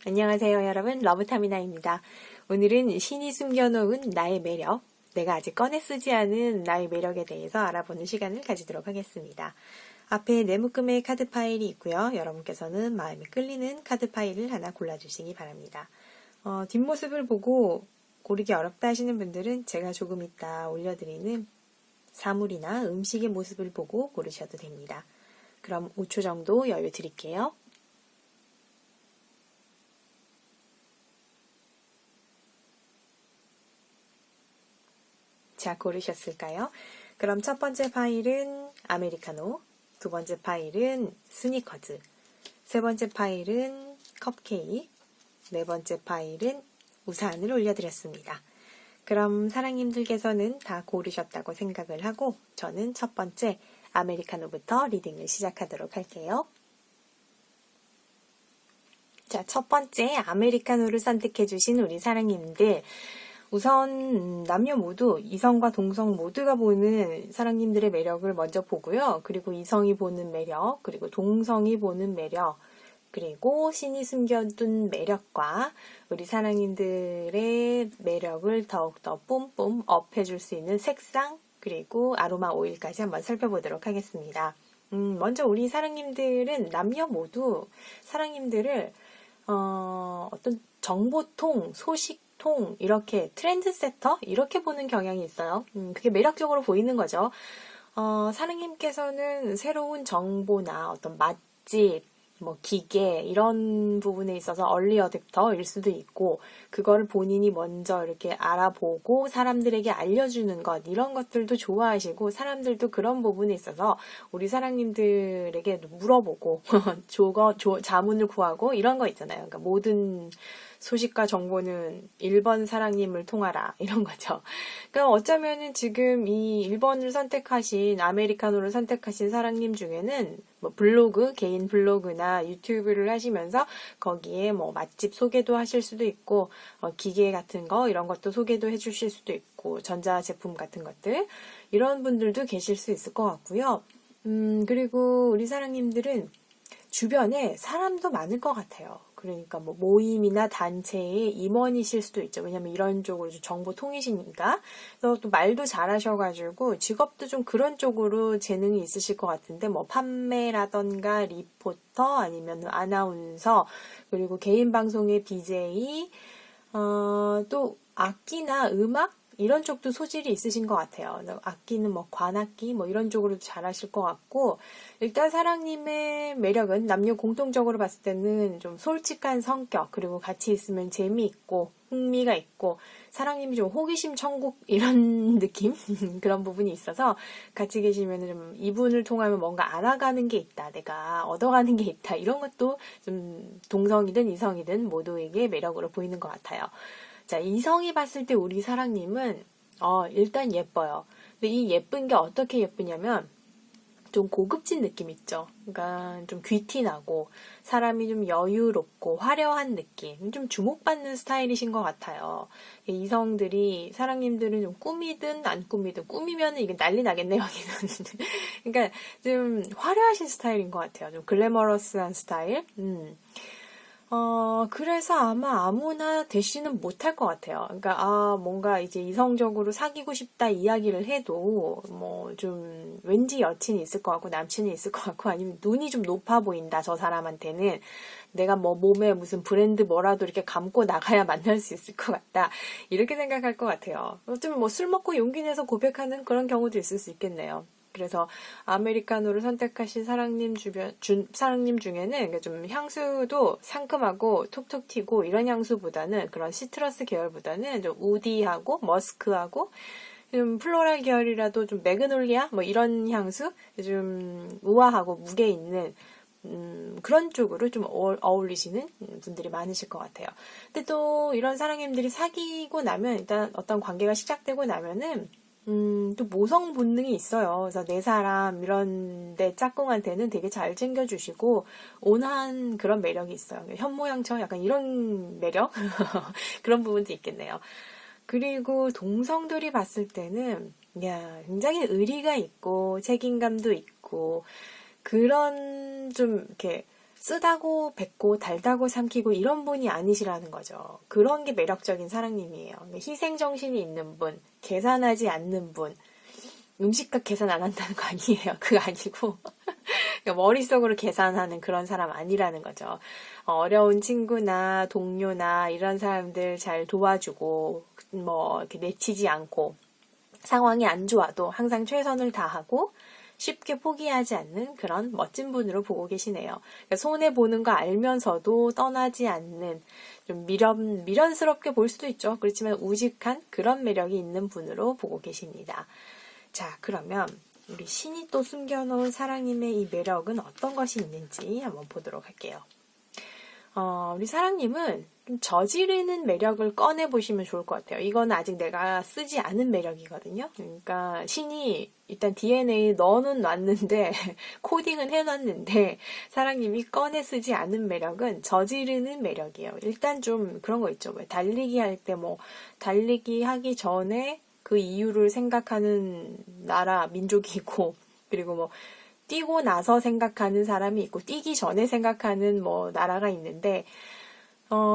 안녕하세요 여러분, 러브타미나입니다. 오늘은 신이 숨겨놓은 나의 매력, 내가 아직 꺼내 쓰지 않은 나의 매력에 대해서 알아보는 시간을 가지도록 하겠습니다. 앞에 네묶음의 카드 파일이 있고요. 여러분께서는 마음에 끌리는 카드 파일을 하나 골라주시기 바랍니다. 뒷모습을 보고 고르기 어렵다 하시는 분들은 제가 조금 이따 올려드리는 사물이나 음식의 모습을 보고 고르셔도 됩니다. 그럼 5초 정도 여유 드릴게요. 자, 고르셨을까요? 그럼 첫 번째 파일은 아메리카노, 두 번째 파일은 스니커즈, 세 번째 파일은 컵케이크, 네 번째 파일은 우산을 올려드렸습니다. 그럼 사랑님들께서는 다 고르셨다고 생각을 하고 저는 첫 번째 아메리카노부터 리딩을 시작하도록 할게요. 자, 첫 번째 아메리카노를 선택해주신 우리 사랑님들, 우선 남녀 모두 이성과 동성 모두가 보는 사랑님들의 매력을 먼저 보고요. 그리고 이성이 보는 매력, 그리고 동성이 보는 매력, 그리고 신이 숨겨둔 매력과 우리 사랑님들의 매력을 더욱더 뿜뿜 업해줄 수 있는 색상, 그리고 아로마 오일까지 한번 살펴보도록 하겠습니다. 먼저 우리 사랑님들은 남녀 모두 사랑님들을 어떤 정보통, 소식통, 이렇게 트렌드세터 이렇게 보는 경향이 있어요. 그게 매력적으로 보이는 거죠. 사랑님께서는 새로운 정보나 어떤 맛집, 뭐 기계 이런 부분에 있어서 얼리 어댑터일 수도 있고, 그거를 본인이 먼저 이렇게 알아보고 사람들에게 알려주는 것, 이런 것들도 좋아하시고, 사람들도 그런 부분에 있어서 우리 사랑님들에게 물어보고 자문을 구하고 이런 거 있잖아요. 그러니까 모든 소식과 정보는 1번 사랑님을 통하라, 이런 거죠. 그러니까 어쩌면은 지금 이 1번을 선택하신, 아메리카노를 선택하신 사랑님 중에는 뭐 블로그, 개인 블로그나 유튜브를 하시면서 거기에 뭐 맛집 소개도 하실 수도 있고, 기계 같은 거, 이런 것도 소개도 해주실 수도 있고, 전자제품 같은 것들, 이런 분들도 계실 수 있을 것 같고요. 그리고 우리 사랑님들은 주변에 사람도 많을 것 같아요. 그러니까 뭐 모임이나 단체의 임원이실 수도 있죠. 왜냐면 이런 쪽으로 정보 통이시니까. 그래서 또 말도 잘하셔가지고 직업도 좀 그런 쪽으로 재능이 있으실 것 같은데, 뭐 판매라던가 리포터 아니면 아나운서, 그리고 개인 방송의 BJ, 또 악기나 음악 이런 쪽도 소질이 있으신 것 같아요. 악기는 뭐 관악기 뭐 이런 쪽으로도 잘하실 것 같고, 일단 사랑님의 매력은 남녀 공통적으로 봤을 때는 좀 솔직한 성격, 그리고 같이 있으면 재미있고 흥미가 있고, 사랑님이 좀 호기심 천국 이런 느낌 그런 부분이 있어서 같이 계시면 좀 이분을 통하면 뭔가 알아가는 게 있다, 내가 얻어가는 게 있다, 이런 것도 좀 동성이든 이성이든 모두에게 매력으로 보이는 것 같아요. 자, 이성이 봤을 때 우리 사랑님은 일단 예뻐요. 근데 이 예쁜 게 어떻게 예쁘냐면 좀 고급진 느낌 있죠. 그러니까 좀 귀티나고 사람이 좀 여유롭고 화려한 느낌, 좀 주목받는 스타일이신 것 같아요. 이성들이, 사랑님들은 좀 꾸미든 안 꾸미든, 꾸미면은 이게 난리 나겠네요, 여기는. 그러니까 좀 화려하신 스타일인 것 같아요. 좀 글래머러스한 스타일. 그래서 아마 아무나 대시는 못할 것 같아요. 그러니까, 뭔가 이제 이성적으로 사귀고 싶다 이야기를 해도, 뭐, 좀, 왠지 여친이 있을 것 같고, 남친이 있을 것 같고, 아니면 눈이 좀 높아 보인다, 저 사람한테는. 내가 뭐 몸에 무슨 브랜드 뭐라도 이렇게 감고 나가야 만날 수 있을 것 같다, 이렇게 생각할 것 같아요. 어쩌면 뭐 술 먹고 용기 내서 고백하는 그런 경우도 있을 수 있겠네요. 그래서 아메리카노를 선택하신 사랑님 중에는 좀 향수도 상큼하고 톡톡 튀고 이런 향수보다는, 그런 시트러스 계열보다는 좀 우디하고 머스크하고 좀 플로럴 계열이라도 좀 매그놀리아 뭐 이런 향수, 좀 우아하고 무게 있는 그런 쪽으로 좀 어울리시는 분들이 많으실 것 같아요. 근데 또 이런 사랑님들이 사귀고 나면, 일단 어떤 관계가 시작되고 나면은 또 모성 본능이 있어요. 그래서 내 사람 이런 내 짝꿍한테는 되게 잘 챙겨주시고 온화한 그런 매력이 있어요. 현모양처 약간 이런 매력? 그런 부분도 있겠네요. 그리고 동성들이 봤을 때는 굉장히 의리가 있고 책임감도 있고, 그런 좀 이렇게 쓰다고 뱉고 달다고 삼키고 이런 분이 아니시라는 거죠. 그런 게 매력적인 사랑님이에요. 희생정신이 있는 분, 계산하지 않는 분, 음식값 계산 안 한다는 거 아니에요. 그거 아니고 그러니까 머릿속으로 계산하는 그런 사람 아니라는 거죠. 어려운 친구나 동료나 이런 사람들 잘 도와주고 뭐 이렇게 내치지 않고 상황이 안 좋아도 항상 최선을 다하고 쉽게 포기하지 않는 그런 멋진 분으로 보고 계시네요. 그러니까 손해보는 거 알면서도 떠나지 않는 좀 미련스럽게 볼 수도 있죠. 그렇지만 우직한 그런 매력이 있는 분으로 보고 계십니다. 자, 그러면 우리 신이 또 숨겨놓은 사랑님의 이 매력은 어떤 것이 있는지 한번 보도록 할게요. 우리 사랑님은 좀 저지르는 매력을 꺼내보시면 좋을 것 같아요. 이건 아직 내가 쓰지 않은 매력이거든요. 그러니까 신이 일단 DNA에 넣어는 놨는데 코딩은 해놨는데 사랑님이 꺼내 쓰지 않은 매력은 저지르는 매력이에요. 일단 좀 그런 거 있죠. 왜 달리기 할 때 뭐 달리기 하기 전에 그 이유를 생각하는 나라, 민족이 있고 그리고 뭐 뛰고 나서 생각하는 사람이 있고 뛰기 전에 생각하는 뭐 나라가 있는데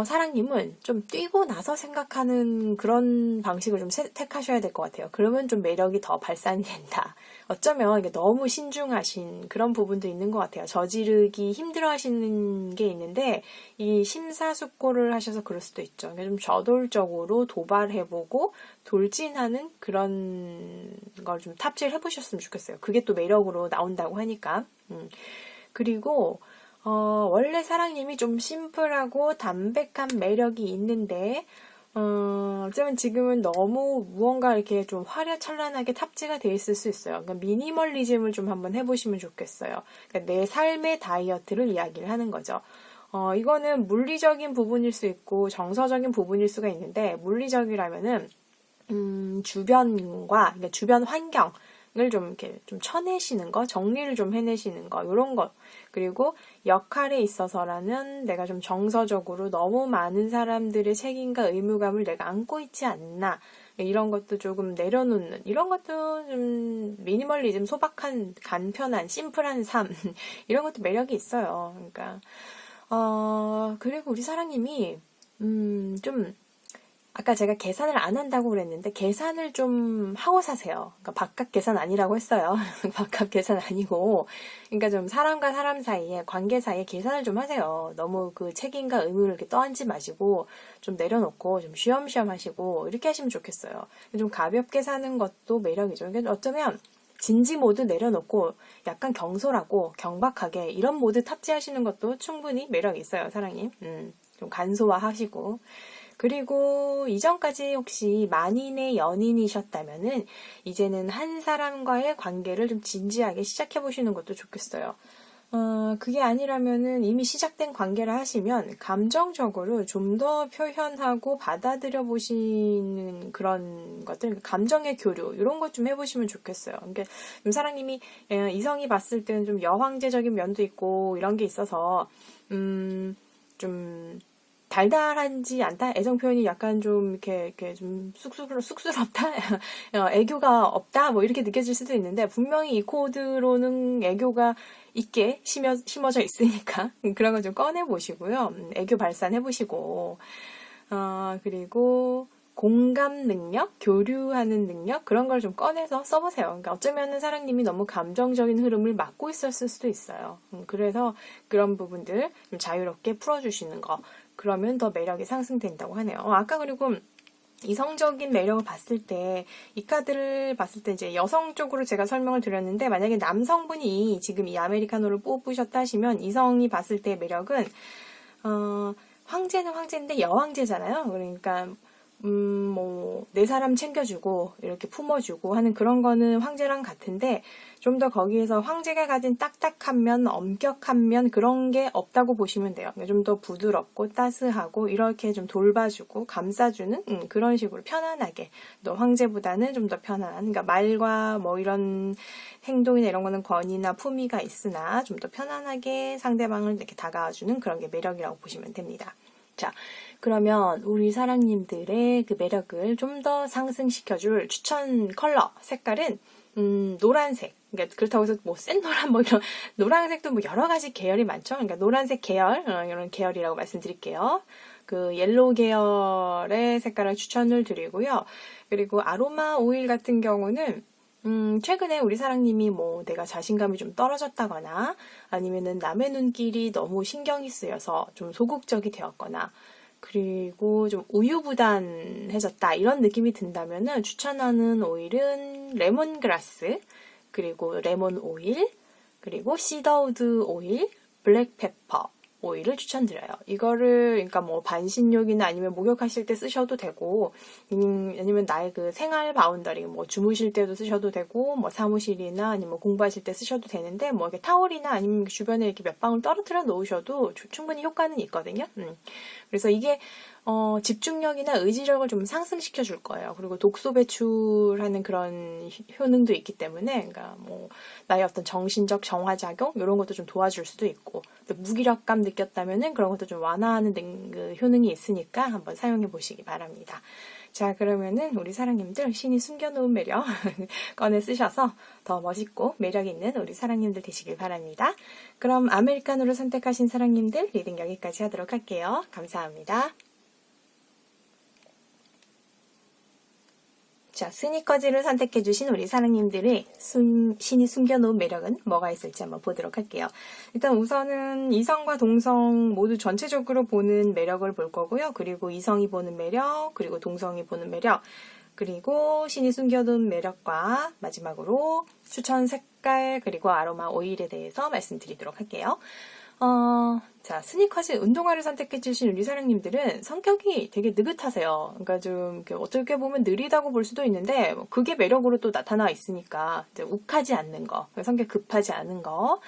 사랑님은 좀 뛰고 나서 생각하는 그런 방식을 좀 택하셔야 될 것 같아요. 그러면 좀 매력이 더 발산이 된다. 어쩌면 이게 너무 신중하신 그런 부분도 있는 것 같아요. 저지르기 힘들어 하시는 게 있는데 이 심사숙고를 하셔서 그럴 수도 있죠. 좀 저돌적으로 도발해보고 돌진하는 그런 걸 좀 탑재를 해보셨으면 좋겠어요. 그게 또 매력으로 나온다고 하니까. 그리고 원래 사랑님이 좀 심플하고 담백한 매력이 있는데 어쩌면 지금은 너무 무언가 이렇게 좀 화려찬란하게 탑재가 되어 있을 수 있어요. 그러니까 미니멀리즘을 좀 한번 해보시면 좋겠어요. 그러니까 내 삶의 다이어트를 이야기를 하는 거죠. 이거는 물리적인 부분일 수 있고 정서적인 부분일 수가 있는데 물리적이라면은 주변과 그러니까 주변 환경을 좀 이렇게 좀 쳐내시는 거, 정리를 좀 해내시는 거, 이런 거. 그리고 역할에 있어서라면 내가 좀 정서적으로 너무 많은 사람들의 책임과 의무감을 내가 안고 있지 않나. 이런 것도 조금 내려놓는, 이런 것도 좀 미니멀리즘, 소박한, 간편한, 심플한 삶. 이런 것도 매력이 있어요. 그러니까, 그리고 우리 사랑님이, 좀, 아까 제가 계산을 안 한다고 그랬는데 계산을 좀 하고 사세요. 그러니까 바깥 계산 아니라고 했어요. 바깥 계산 아니고 그러니까 좀 사람과 사람 사이에 관계 사이에 계산을 좀 하세요. 너무 그 책임과 의무를 이렇게 떠안지 마시고 좀 내려놓고 좀 쉬엄쉬엄 하시고 이렇게 하시면 좋겠어요. 좀 가볍게 사는 것도 매력이죠. 그러니까 어쩌면 진지 모드 내려놓고 약간 경솔하고 경박하게 이런 모드 탑재하시는 것도 충분히 매력이 있어요. 사랑님. 좀 간소화하시고 그리고 이전까지 혹시 만인의 연인이셨다면은 이제는 한 사람과의 관계를 좀 진지하게 시작해 보시는 것도 좋겠어요. 그게 아니라면은 이미 시작된 관계를 하시면 감정적으로 좀 더 표현하고 받아들여 보시는 그런 것들, 감정의 교류, 이런 것 좀 해보시면 좋겠어요. 그러니까 좀 사랑님이 이성이 봤을 때는 좀 여황제적인 면도 있고 이런 게 있어서, 좀 달달한지 않다? 애정 표현이 약간 좀 이렇게 좀 쑥스럽다? 애교가 없다? 뭐 이렇게 느껴질 수도 있는데 분명히 이 코드로는 애교가 있게 심어져 있으니까 그런 거 좀 꺼내보시고요. 애교 발산해보시고 그리고 공감 능력, 교류하는 능력 그런 걸 좀 꺼내서 써보세요. 그러니까 어쩌면은 사랑님이 너무 감정적인 흐름을 막고 있었을 수도 있어요. 그래서 그런 부분들 좀 자유롭게 풀어주시는 거 그러면 더 매력이 상승된다고 하네요. 아까 그리고 이성적인 매력을 봤을 때, 이 카드를 봤을 때 이제 여성 쪽으로 제가 설명을 드렸는데, 만약에 남성분이 지금 이 아메리카노를 뽑으셨다 하시면, 이성이 봤을 때의 매력은, 황제는 황제인데 여황제잖아요. 그러니까, 내 사람 챙겨주고, 이렇게 품어주고 하는 그런 거는 황제랑 같은데, 좀 더 거기에서 황제가 가진 딱딱한 면, 엄격한 면, 그런 게 없다고 보시면 돼요. 좀 더 부드럽고, 따스하고, 이렇게 좀 돌봐주고, 감싸주는, 그런 식으로 편안하게. 또 황제보다는 좀 더 편안한, 그러니까 말과 뭐 이런 행동이나 이런 거는 권위나 품위가 있으나, 좀 더 편안하게 상대방을 이렇게 다가와주는 그런 게 매력이라고 보시면 됩니다. 자, 그러면 우리 사랑님들의 그 매력을 좀 더 상승시켜줄 추천 컬러, 색깔은 노란색. 그러니까 그렇다고 해서 뭐 센노란 뭐 이런 노란색도 뭐 여러 가지 계열이 많죠. 그러니까 노란색 계열 이런 계열이라고 말씀드릴게요. 그 옐로우 계열의 색깔을 추천을 드리고요. 그리고 아로마 오일 같은 경우는 최근에 우리 사랑님이 뭐 내가 자신감이 좀 떨어졌다거나 아니면은 남의 눈길이 너무 신경이 쓰여서 좀 소극적이 되었거나 그리고 좀 우유부단해졌다 이런 느낌이 든다면은 추천하는 오일은 레몬그라스 그리고 레몬 오일 그리고 시더우드 오일 블랙페퍼 오일을 추천드려요. 이거를 그러니까 뭐 반신욕이나 아니면 목욕하실 때 쓰셔도 되고 아니면 나의 그 생활 바운더리 뭐 주무실 때도 쓰셔도 되고 뭐 사무실이나 아니면 공부하실 때 쓰셔도 되는데 뭐 이렇게 타올이나 아니면 주변에 이렇게 몇 방울 떨어뜨려 놓으셔도 충분히 효과는 있거든요. 그래서 이게 집중력이나 의지력을 좀 상승시켜 줄 거예요. 그리고 독소 배출하는 그런 효능도 있기 때문에, 그러니까 뭐 나의 어떤 정신적 정화작용 이런 것도 좀 도와줄 수도 있고, 또 무기력감 느꼈다면은 그런 것도 좀 완화하는 그 효능이 있으니까 한번 사용해 보시기 바랍니다. 자, 그러면은 우리 사랑님들 신이 숨겨놓은 매력 꺼내 쓰셔서 더 멋있고 매력 있는 우리 사랑님들 되시길 바랍니다. 그럼 아메리카노를 선택하신 사랑님들 리딩 여기까지 하도록 할게요. 감사합니다. 자, 스니커즈를 선택해주신 우리 사랑님들의 신이 숨겨놓은 매력은 뭐가 있을지 한번 보도록 할게요. 일단 우선은 이성과 동성 모두 전체적으로 보는 매력을 볼 거고요. 그리고 이성이 보는 매력, 그리고 동성이 보는 매력, 그리고 신이 숨겨둔 매력과 마지막으로 추천 색깔, 그리고 아로마 오일에 대해서 말씀드리도록 할게요. 자, 스니커즈 운동화를 선택해주신 우리 사랑님들은 성격이 되게 느긋하세요. 그러니까 좀 어떻게 보면 느리다고 볼 수도 있는데 그게 매력으로 또 나타나 있으니까 욱하지 않는 거, 성격 급하지 않은 거,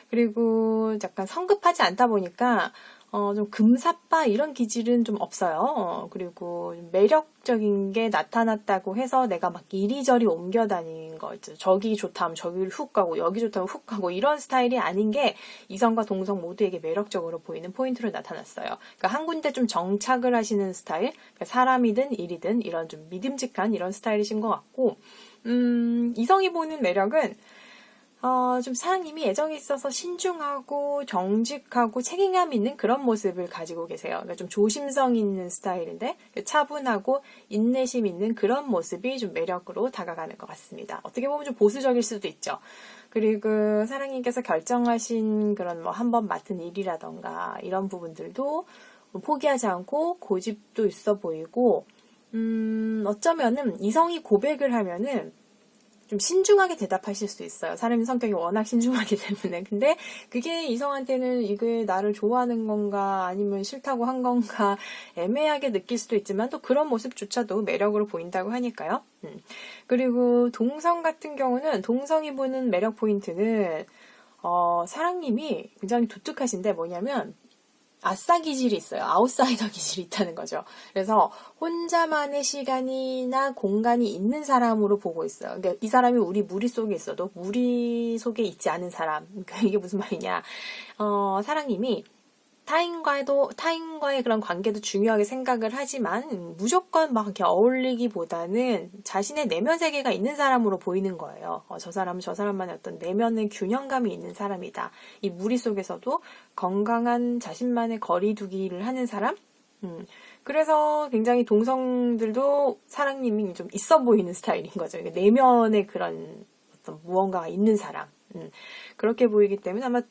그리고 약간 성급하지 않다 보니까 좀 금사빠 이런 기질은 좀 없어요. 그리고 매력적인 게 나타났다고 해서 내가 막 이리저리 옮겨 다니는 거 있죠. 저기 좋다 하면 저기를 훅 가고 여기 좋다 하면 훅 가고 이런 스타일이 아닌 게 이성과 동성 모두에게 매력적으로 보이는 포인트로 나타났어요. 그러니까 한 군데 좀 정착을 하시는 스타일, 그러니까 사람이든 일이든 이런 좀 믿음직한 이런 스타일이신 것 같고 이성이 보는 매력은 좀 사장님이 애정이 있어서 신중하고 정직하고 책임감 있는 그런 모습을 가지고 계세요. 그러니까 좀 조심성 있는 스타일인데 차분하고 인내심 있는 그런 모습이 좀 매력으로 다가가는 것 같습니다. 어떻게 보면 좀 보수적일 수도 있죠. 그리고 사장님께서 결정하신 그런 뭐 한 번 맡은 일이라던가 이런 부분들도 포기하지 않고 고집도 있어 보이고 어쩌면은 이성이 고백을 하면은 좀 신중하게 대답하실 수 있어요. 사람의 성격이 워낙 신중하기 때문에. 근데 그게 이성한테는 이게 나를 좋아하는 건가 아니면 싫다고 한 건가 애매하게 느낄 수도 있지만 또 그런 모습조차도 매력으로 보인다고 하니까요. 그리고 동성 같은 경우는 동성이 보는 매력 포인트는 사랑님이 굉장히 독특하신데 뭐냐면 아싸 기질이 있어요. 아웃사이더 기질이 있다는 거죠. 그래서 혼자만의 시간이나 공간이 있는 사람으로 보고 있어요. 그러니까 이 사람이 우리 무리 속에 있어도 무리 속에 있지 않은 사람. 그러니까 이게 무슨 말이냐. 사랑님이 타인과의 그런 관계도 중요하게 생각을 하지만 무조건 막 이렇게 어울리기보다는 자신의 내면 세계가 있는 사람으로 보이는 거예요. 저 사람은 저 사람만의 어떤 내면의 균형감이 있는 사람이다. 이 무리 속에서도 건강한 자신만의 거리두기를 하는 사람? 그래서 굉장히 동성들도 사랑님이 좀 있어 보이는 스타일인 거죠. 내면의 그런 어떤 무언가가 있는 사람. 그렇게 보이기 때문에 아마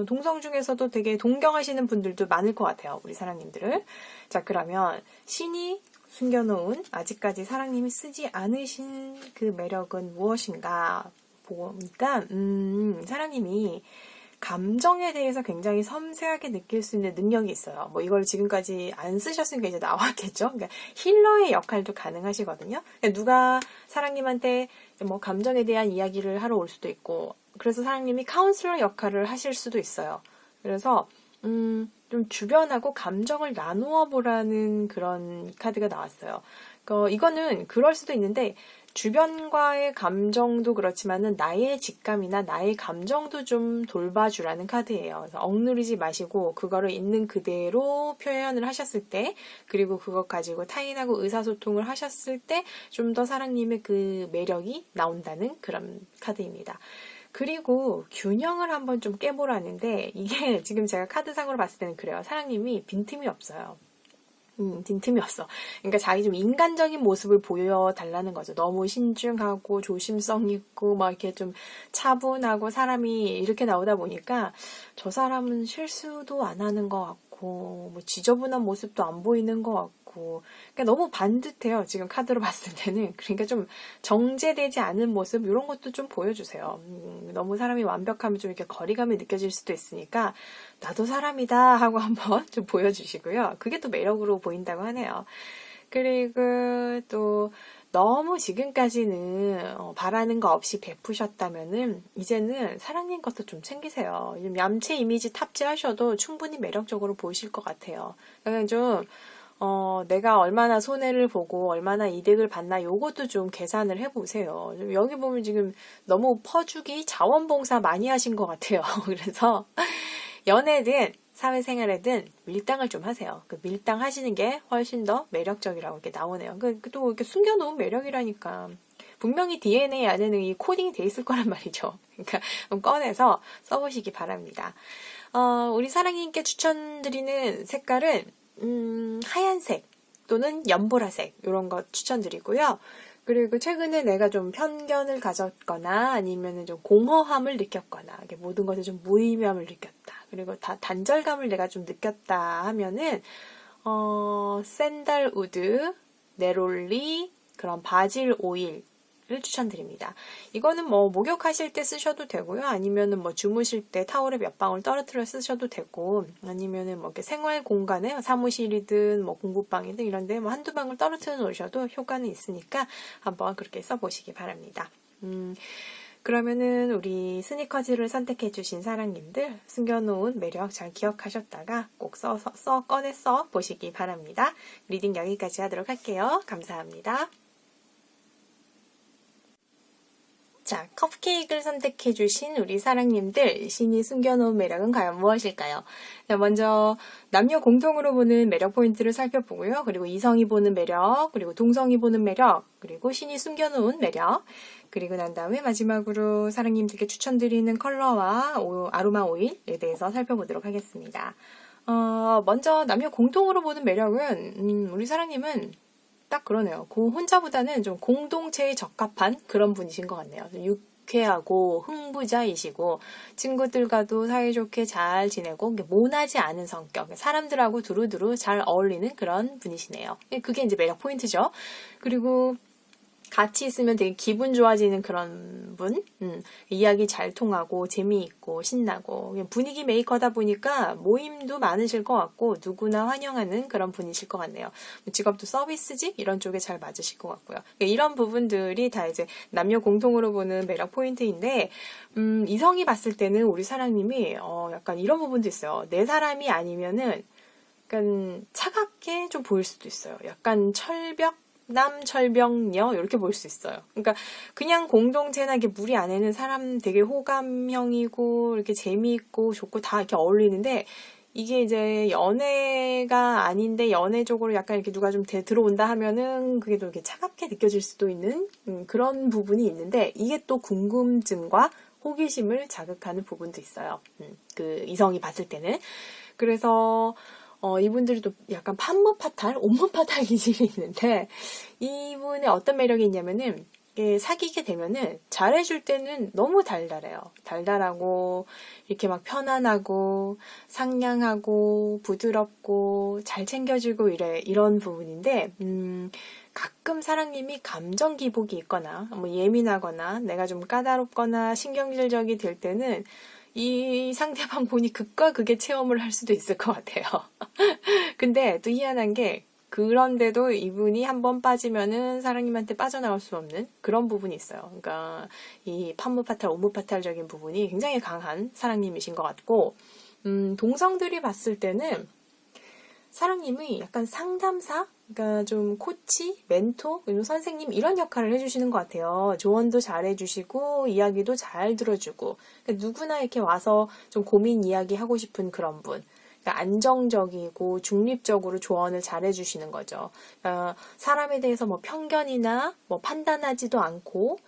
동성 중에서도 되게 동경하시는 분들도 많을 것 같아요. 우리 사랑님들을. 자, 그러면 신이 숨겨놓은 아직까지 사랑님이 쓰지 않으신 그 매력은 무엇인가 보니까 사랑님이 감정에 대해서 굉장히 섬세하게 느낄 수 있는 능력이 있어요. 뭐 이걸 지금까지 안 쓰셨으니까 이제 나왔겠죠. 그러니까 힐러의 역할도 가능하시거든요. 그러니까 누가 사랑님한테 뭐 감정에 대한 이야기를 하러 올 수도 있고, 그래서 사랑님이 카운슬러 역할을 하실 수도 있어요. 그래서 좀 주변하고 감정을 나누어 보라는 그런 카드가 나왔어요. 이거는 그럴 수도 있는데 주변과의 감정도 그렇지만은 나의 직감이나 나의 감정도 좀 돌봐주라는 카드예요. 그래서 억누르지 마시고 그거를 있는 그대로 표현을 하셨을 때, 그리고 그것 가지고 타인하고 의사소통을 하셨을 때 좀 더 사랑님의 그 매력이 나온다는 그런 카드입니다. 그리고 균형을 한번 좀 깨보라는데 이게 지금 제가 카드상으로 봤을 때는 그래요. 사랑님이 빈틈이 없어요. 빈틈이 없어. 그러니까 자기 좀 인간적인 모습을 보여달라는 거죠. 너무 신중하고 조심성 있고 막 이렇게 좀 차분하고 사람이 이렇게 나오다 보니까 저 사람은 실수도 안 하는 것 같고 뭐 지저분한 모습도 안 보이는 것 같고 그러니까 너무 반듯해요. 지금 카드로 봤을 때는. 그러니까 좀 정제되지 않은 모습 이런 것도 좀 보여주세요. 너무 사람이 완벽하면 좀 이렇게 거리감이 느껴질 수도 있으니까 나도 사람이다 하고 한번 좀 보여주시고요. 그게 또 매력으로 보인다고 하네요. 그리고 또 너무 지금까지는 바라는 거 없이 베푸셨다면은 이제는 사랑님 것도 좀 챙기세요. 얌체 이미지 탑재하셔도 충분히 매력적으로 보이실 것 같아요. 그러니까 좀 내가 얼마나 손해를 보고 얼마나 이득을 받나 요것도 좀 계산을 해보세요. 여기 보면 지금 너무 퍼주기 자원봉사 많이 하신 것 같아요. 그래서 연애든 사회생활에든 밀당을 좀 하세요. 그 밀당 하시는 게 훨씬 더 매력적이라고 이렇게 나오네요. 또 이렇게 숨겨놓은 매력이라니까. 분명히 DNA 안에는 이 코딩이 돼 있을 거란 말이죠. 그러니까 꺼내서 써보시기 바랍니다. 우리 사랑님께 추천드리는 색깔은 하얀색 또는 연보라색 이런 거 추천드리고요. 그리고 최근에 내가 좀 편견을 가졌거나 아니면 좀 공허함을 느꼈거나 모든 것에 좀 무의미함을 느꼈다. 그리고 단절감을 내가 좀 느꼈다 하면은 샌달우드, 네롤리, 그런 바질 오일을 추천드립니다. 이거는 뭐 목욕하실 때 쓰셔도 되고요. 아니면은 뭐 주무실 때 타올에 몇 방울 떨어뜨려 쓰셔도 되고, 아니면은 뭐 이렇게 생활 공간에 사무실이든 뭐 공부방이든 이런데 뭐 한두 방울 떨어뜨려 놓으셔도 효과는 있으니까 한번 그렇게 써보시기 바랍니다. 그러면은 우리 스니커즈를 선택해주신 사랑님들 숨겨놓은 매력 잘 기억하셨다가 꼭 꺼내서 보시기 바랍니다. 리딩 여기까지 하도록 할게요. 감사합니다. 자, 컵케이크를 선택해주신 우리 사랑님들, 신이 숨겨놓은 매력은 과연 무엇일까요? 자, 먼저 남녀 공통으로 보는 매력 포인트를 살펴보고요. 그리고 이성이 보는 매력, 그리고 동성이 보는 매력, 그리고 신이 숨겨놓은 매력, 그리고 난 다음에 마지막으로 사랑님들께 추천드리는 컬러와 아로마 오일에 대해서 살펴보도록 하겠습니다. 먼저 남녀 공통으로 보는 매력은 우리 사랑님은 딱 그러네요. 혼자보다는 좀 공동체에 적합한 그런 분이신 것 같네요. 유쾌하고 흥부자이시고 친구들과도 사이좋게 잘 지내고 모나지 않은 성격, 사람들하고 두루두루 잘 어울리는 그런 분이시네요. 그게 이제 매력 포인트죠. 그리고 같이 있으면 되게 기분 좋아지는 그런 분, 이야기 잘 통하고 재미있고 신나고 분위기 메이커다 보니까 모임도 많으실 것 같고 누구나 환영하는 그런 분이실 것 같네요. 직업도 서비스직 이런 쪽에 잘 맞으실 것 같고요. 이런 부분들이 다 이제 남녀 공통으로 보는 매력 포인트인데 이성이 봤을 때는 우리 사랑님이 약간 이런 부분도 있어요. 내 사람이 아니면은 약간 차갑게 좀 보일 수도 있어요. 약간 철벽녀 이렇게 볼 수 있어요. 그러니까 그냥 공동체나 이렇게 무리 안에는 사람 되게 호감형이고 이렇게 재미있고 좋고 다 이렇게 어울리는데 이게 이제 연애가 아닌데 연애적으로 약간 이렇게 누가 좀 들어온다 하면은 그게 또 이렇게 차갑게 느껴질 수도 있는 그런 부분이 있는데 이게 또 궁금증과 호기심을 자극하는 부분도 있어요. 그 이성이 봤을 때는. 그래서 이분들이 또 약간 판무파탈, 온무파탈 기질이 있는데, 이분의 어떤 매력이 있냐면은, 사귀게 되면은, 잘해줄 때는 너무 달달해요. 달달하고, 이렇게 막 편안하고, 상냥하고, 부드럽고, 잘 챙겨주고 이런 부분인데, 가끔 사랑님이 감정 기복이 있거나, 뭐 예민하거나, 내가 좀 까다롭거나, 신경질적이 될 때는, 이 상대방 본이 극과 극의 체험을 할 수도 있을 것 같아요. 근데 또 희한한 게 그런데도 이분이 한번 빠지면은 사랑님한테 빠져나올 수 없는 그런 부분이 있어요. 그러니까 이 판무파탈, 온무파탈적인 부분이 굉장히 강한 사랑님이신 것 같고 동성들이 봤을 때는 사랑님이 약간 상담사? 그러니까 좀 코치, 멘토, 선생님 이런 역할을 해주시는 것 같아요. 조언도 잘 해주시고 이야기도 잘 들어주고 그러니까 누구나 이렇게 와서 좀 고민 이야기하고 싶은 그런 분. 그러니까 안정적이고 중립적으로 조언을 잘 해주시는 거죠. 그러니까 사람에 대해서 뭐 편견이나 뭐 판단하지도 않고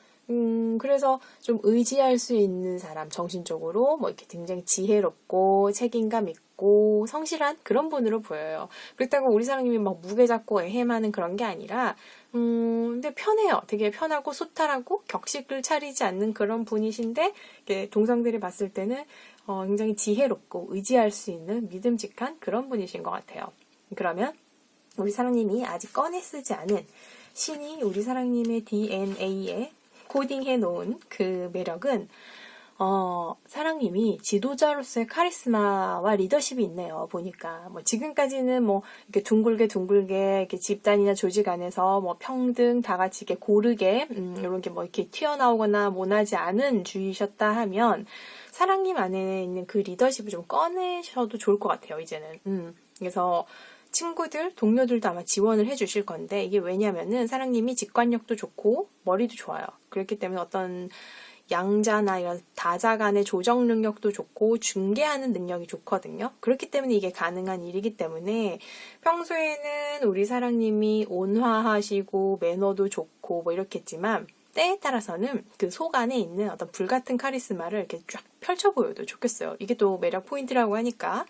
그래서 좀 의지할 수 있는 사람, 정신적으로 뭐 이렇게 굉장히 지혜롭고 책임감 있고 성실한 그런 분으로 보여요. 그렇다고 우리 사장님이 막 무게 잡고 애해하는 그런 게 아니라, 근데 편해요. 되게 편하고 소탈하고 격식을 차리지 않는 그런 분이신데, 동성들이 봤을 때는 굉장히 지혜롭고 의지할 수 있는 믿음직한 그런 분이신 것 같아요. 그러면 우리 사장님이 아직 꺼내 쓰지 않은 신이 우리 사장님의 DNA에 코딩해 놓은 그 매력은 사랑님이 지도자로서의 카리스마와 리더십이 있네요. 보니까 뭐 지금까지는 뭐 이렇게 둥글게 이렇게 집단이나 조직 안에서 뭐 평등 다 같이 이렇게 고르게 이런 게 뭐 이렇게 튀어나오거나 모나지 않은 주의셨다 하면 사랑님 안에 있는 그 리더십을 좀 꺼내셔도 좋을 것 같아요. 이제는 그래서 친구들, 동료들도 아마 지원을 해주실 건데, 이게 왜냐면은 사랑님이 직관력도 좋고 머리도 좋아요. 그렇기 때문에 어떤 양자나 이런 다자 간의 조정 능력도 좋고 중개하는 능력이 좋거든요. 그렇기 때문에 이게 가능한 일이기 때문에 평소에는 우리 사랑님이 온화하시고 매너도 좋고 뭐 이렇겠지만 때에 따라서는 그 속 안에 있는 어떤 불같은 카리스마를 이렇게 쫙 펼쳐 보여도 좋겠어요. 이게 또 매력 포인트라고 하니까.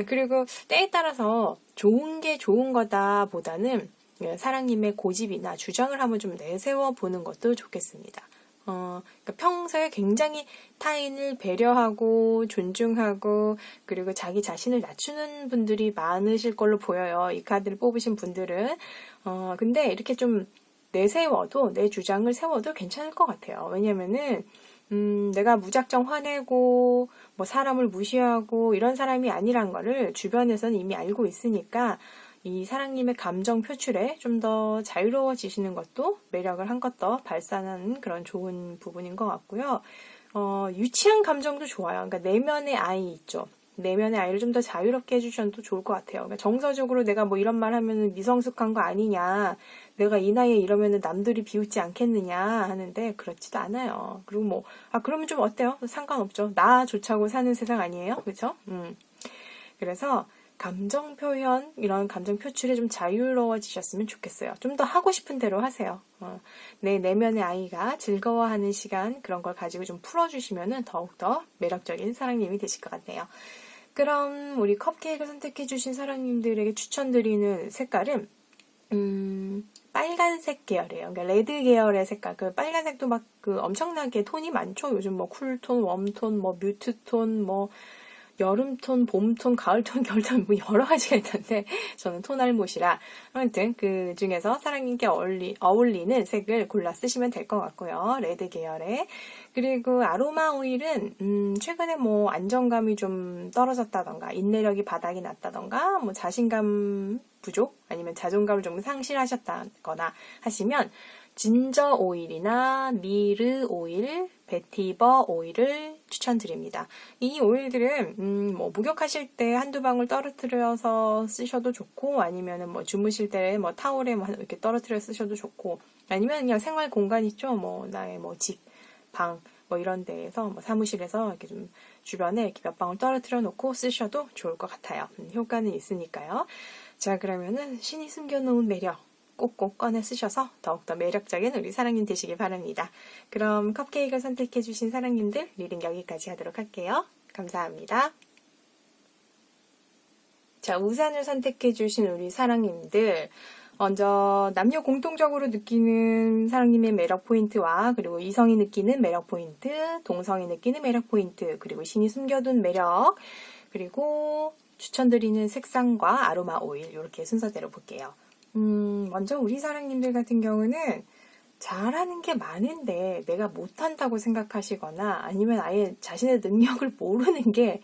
그리고 때에 따라서 좋은 게 좋은 거다 보다는 사랑님의 고집이나 주장을 한번 좀 내세워 보는 것도 좋겠습니다. 그러니까 평소에 굉장히 타인을 배려하고 존중하고 그리고 자기 자신을 낮추는 분들이 많으실 걸로 보여요. 이 카드를 뽑으신 분들은. 근데 이렇게 좀 내세워도, 내 주장을 세워도 괜찮을 것 같아요. 왜냐면은 내가 무작정 화내고 뭐 사람을 무시하고 이런 사람이 아니란 거를 주변에서는 이미 알고 있으니까 이 사랑님의 감정 표출에 좀 더 자유로워지시는 것도 매력을 한껏 더 발산하는 그런 좋은 부분인 것 같고요. 유치한 감정도 좋아요. 그러니까 내면의 아이 있죠. 내면의 아이를 좀 더 자유롭게 해주셔도 좋을 것 같아요. 그러니까 정서적으로 내가 뭐 이런 말 하면 미성숙한 거 아니냐, 내가 이 나이에 이러면 남들이 비웃지 않겠느냐 하는데 그렇지도 않아요. 그리고 뭐 그러면 좀 어때요? 상관없죠. 나 좋자고 사는 세상 아니에요, 그렇죠? 그래서 감정 표현, 이런 감정 표출에 좀 자유로워지셨으면 좋겠어요. 좀 더 하고 싶은 대로 하세요. 내 내면의 아이가 즐거워하는 시간, 그런 걸 가지고 좀 풀어주시면 더욱더 매력적인 사랑님이 되실 것 같네요. 그럼 우리 컵케이크를 선택해주신 사랑님들에게 추천드리는 색깔은 빨간색 계열이에요. 그러니까 레드 계열의 색깔. 그 빨간색도 막 그 엄청나게 톤이 많죠. 요즘 뭐 쿨톤, 웜톤, 뭐 뮤트톤, 뭐 여름톤, 봄톤, 가을톤, 겨울톤 뭐 여러 가지가 있는데 저는 톤알못이라 아무튼 그 중에서 사랑님께 어울리는 색을 골라 쓰시면 될 것 같고요. 레드 계열의. 그리고 아로마 오일은 최근에 뭐 안정감이 좀 떨어졌다던가 인내력이 바닥이 났다던가 뭐 자신감 부족 아니면 자존감을 좀 상실하셨다거나 하시면 진저 오일이나 미르 오일, 베티버 오일을 추천드립니다. 이 오일들은 뭐 목욕하실 때 한두 방울 떨어뜨려서 쓰셔도 좋고 아니면은 뭐 주무실 때 뭐 타올에 뭐 이렇게 떨어뜨려 쓰셔도 좋고 아니면 그냥 생활 공간 있죠. 뭐 나의 뭐 집, 방 뭐 이런 데에서 뭐 사무실에서 이렇게 좀 주변에 이렇게 몇 방울 떨어뜨려 놓고 쓰셔도 좋을 것 같아요. 효과는 있으니까요. 자, 그러면은 신이 숨겨놓은 매력 꼭꼭 꺼내 쓰셔서 더욱더 매력적인 우리 사랑님 되시길 바랍니다. 그럼 컵케이크를 선택해주신 사랑님들 리딩 여기까지 하도록 할게요. 감사합니다. 자, 우산을 선택해주신 우리 사랑님들 먼저 남녀 공통적으로 느끼는 사랑님의 매력 포인트와 그리고 이성이 느끼는 매력 포인트, 동성이 느끼는 매력 포인트, 그리고 신이 숨겨둔 매력, 그리고 추천드리는 색상과 아로마 오일 이렇게 순서대로 볼게요. 먼저 우리 사랑님들 같은 경우는 잘하는 게 많은데 내가 못한다고 생각하시거나 아니면 아예 자신의 능력을 모르는 게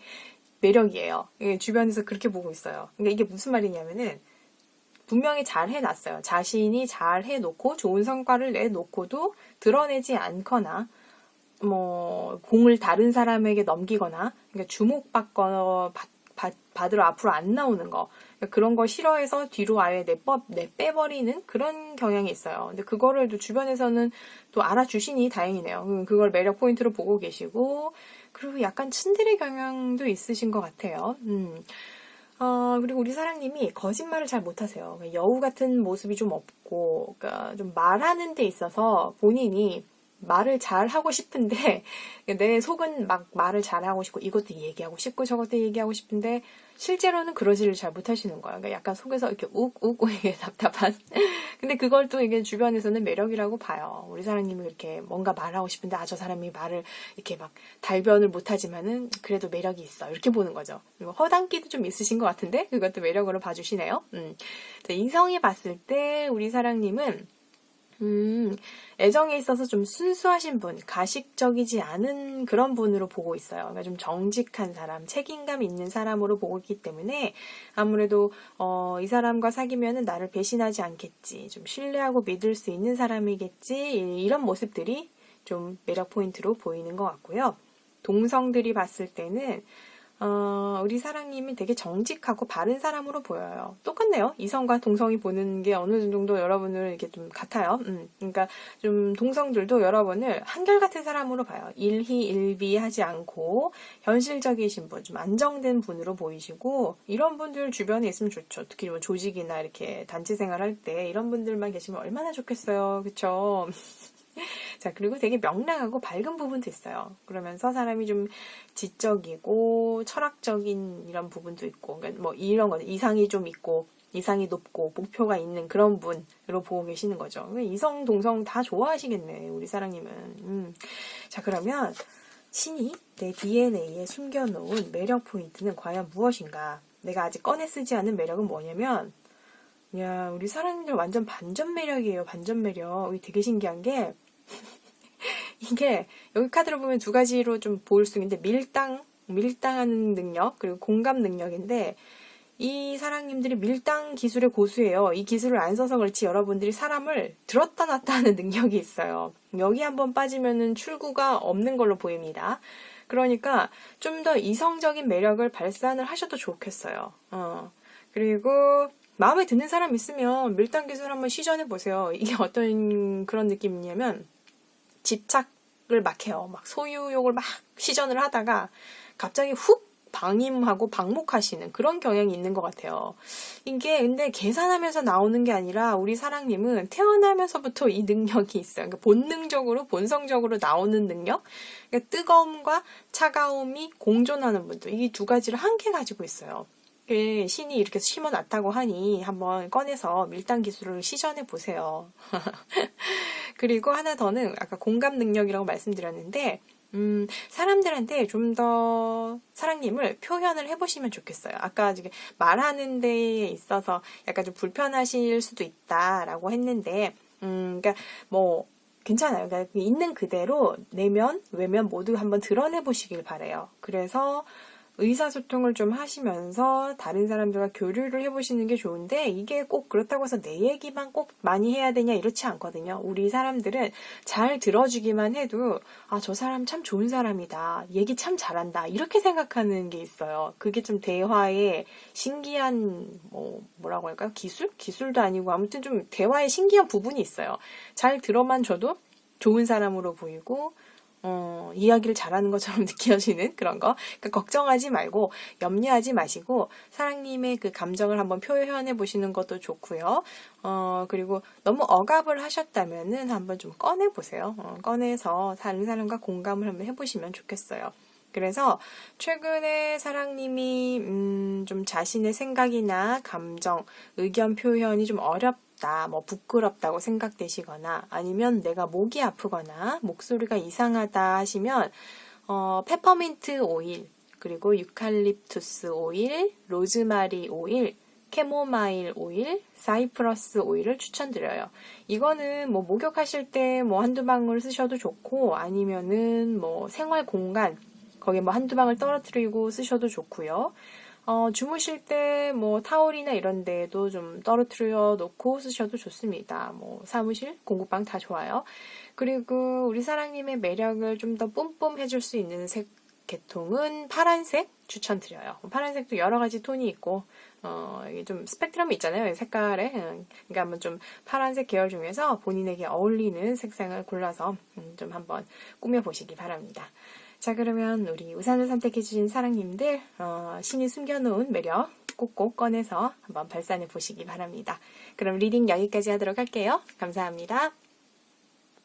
매력이에요. 주변에서 그렇게 보고 있어요. 그러니까 이게 무슨 말이냐면은 분명히 잘 해놨어요. 자신이 잘 해놓고 좋은 성과를 내놓고도 드러내지 않거나 뭐 공을 다른 사람에게 넘기거나 그러니까 주목받거나 받으러 앞으로 안 나오는 거 그러니까 그런 거 싫어해서 뒤로 아예 빼버리는 그런 경향이 있어요. 근데 그거를 또 주변에서는 또 알아주시니 다행이네요. 그걸 매력 포인트로 보고 계시고 그리고 약간 츤데레 경향도 있으신 것 같아요. 그리고 우리 사랑님이 거짓말을 잘 못하세요. 여우 같은 모습이 좀 없고, 그러니까 좀 말하는 데 있어서 본인이 말을 잘 하고 싶은데 내 속은 막 말을 잘 하고 싶고 이것도 얘기하고 싶고 저것도 얘기하고 싶은데 실제로는 그러지를 잘 못하시는 거예요. 그러니까 약간 속에서 이렇게 욱욱 이게 답답한. 근데 그걸 또 이게 주변에서는 매력이라고 봐요. 우리 사장님이 이렇게 뭔가 말하고 싶은데 저 사람이 말을 이렇게 막 달변을 못하지만은 그래도 매력이 있어 이렇게 보는 거죠. 허당기도 좀 있으신 것 같은데 그것도 매력으로 봐주시네요. 이성이 봤을 때 우리 사장님은 애정에 있어서 좀 순수하신 분, 가식적이지 않은 그런 분으로 보고 있어요. 그러니까 좀 정직한 사람, 책임감 있는 사람으로 보고 있기 때문에 아무래도 이 사람과 사귀면은 나를 배신하지 않겠지, 좀 신뢰하고 믿을 수 있는 사람이겠지, 이런 모습들이 좀 매력 포인트로 보이는 것 같고요. 동성들이 봤을 때는 우리 사랑님이 되게 정직하고 바른 사람으로 보여요. 똑같네요. 이성과 동성이 보는 게 어느 정도 여러분을 이렇게 좀 같아요. 그러니까 좀 동성들도 여러분을 한결같은 사람으로 봐요. 일희일비하지 않고 현실적이신 분, 좀 안정된 분으로 보이시고 이런 분들 주변에 있으면 좋죠. 특히 뭐 조직이나 이렇게 단체 생활할 때 이런 분들만 계시면 얼마나 좋겠어요. 그쵸? 자, 그리고 되게 명랑하고 밝은 부분도 있어요. 그러면서 사람이 좀 지적이고 철학적인 이런 부분도 있고, 그러니까 뭐 이런 거, 이상이 좀 있고, 이상이 높고, 목표가 있는 그런 분으로 보고 계시는 거죠. 이성, 동성 다 좋아하시겠네, 우리 사랑님은. 자, 그러면 신이 내 DNA에 숨겨놓은 매력 포인트는 과연 무엇인가? 내가 아직 꺼내 쓰지 않은 매력은 뭐냐면, 야, 우리 사랑님들 완전 반전 매력이에요, 반전 매력. 이게 되게 신기한 게, 이게 여기 카드를 보면 두 가지로 좀 보일 수 있는데 밀당하는 능력 그리고 공감 능력인데 이 사랑님들이 밀당 기술의 고수예요. 이 기술을 안 써서 그렇지 여러분들이 사람을 들었다 놨다 하는 능력이 있어요. 여기 한번 빠지면은 출구가 없는 걸로 보입니다. 그러니까 좀 더 이성적인 매력을 발산을 하셔도 좋겠어요. 그리고 마음에 드는 사람 있으면 밀당 기술 한번 시전해 보세요. 이게 어떤 그런 느낌이냐면 집착을 막 해요. 막 소유욕을 막 시전을 하다가 갑자기 훅 방임하고 방목하시는 그런 경향이 있는 것 같아요. 이게 근데 계산하면서 나오는 게 아니라 우리 사랑님은 태어나면서부터 이 능력이 있어요. 그러니까 본능적으로 본성적으로 나오는 능력. 그러니까 뜨거움과 차가움이 공존하는 분들. 이 두 가지를 함께 가지고 있어요. 신이 이렇게 심어놨다고 하니 한번 꺼내서 밀당 기술을 시전해 보세요. 그리고 하나 더는 아까 공감 능력이라고 말씀드렸는데 사람들한테 좀 더 사랑님을 표현을 해보시면 좋겠어요. 아까 말하는 데에 있어서 약간 좀 불편하실 수도 있다라고 했는데 그러니까 뭐 괜찮아요. 그러니까 있는 그대로 내면 외면 모두 한번 드러내 보시길 바래요. 그래서 의사소통을 좀 하시면서 다른 사람들과 교류를 해보시는 게 좋은데 이게 꼭 그렇다고 해서 내 얘기만 꼭 많이 해야 되냐 이렇지 않거든요. 우리 사람들은 잘 들어주기만 해도 저 사람 참 좋은 사람이다. 얘기 참 잘한다. 이렇게 생각하는 게 있어요. 그게 좀 대화의 신기한 뭐라고 할까요? 기술도 아니고 아무튼 좀 대화의 신기한 부분이 있어요. 잘 들어만 줘도 좋은 사람으로 보이고 이야기를 잘하는 것처럼 느껴지는 그런 거. 그러니까 걱정하지 말고 염려하지 마시고 사랑님의 그 감정을 한번 표현해 보시는 것도 좋고요. 그리고 너무 억압을 하셨다면은 한번 좀 꺼내 보세요. 꺼내서 다른 사람과 공감을 한번 해보시면 좋겠어요. 그래서 최근에 사랑님이 좀 자신의 생각이나 감정, 의견 표현이 좀 어렵다, 뭐 부끄럽다고 생각되시거나 아니면 내가 목이 아프거나 목소리가 이상하다 하시면 페퍼민트 오일, 그리고 유칼립투스 오일, 로즈마리 오일, 캐모마일 오일, 사이프러스 오일을 추천드려요. 이거는 뭐 목욕하실 때 뭐 한두 방울 쓰셔도 좋고 아니면은 뭐 생활 공간 거기에 뭐 한두 방울 떨어뜨리고 쓰셔도 좋고요. 주무실 때 뭐 타올이나 이런 데에도 좀 떨어뜨려 놓고 쓰셔도 좋습니다. 뭐 사무실, 공구방 다 좋아요. 그리고 우리 사랑님의 매력을 좀 더 뿜뿜 해줄 수 있는 색 계통은 파란색 추천드려요. 파란색도 여러 가지 톤이 있고 이게 좀 스펙트럼이 있잖아요. 색깔에. 그러니까 한번 좀 파란색 계열 중에서 본인에게 어울리는 색상을 골라서 좀 한번 꾸며보시기 바랍니다. 자, 그러면 우리 우산을 선택해주신 사랑님들 신이 숨겨놓은 매력 꼭꼭 꺼내서 한번 발산해 보시기 바랍니다. 그럼 리딩 여기까지 하도록 할게요. 감사합니다.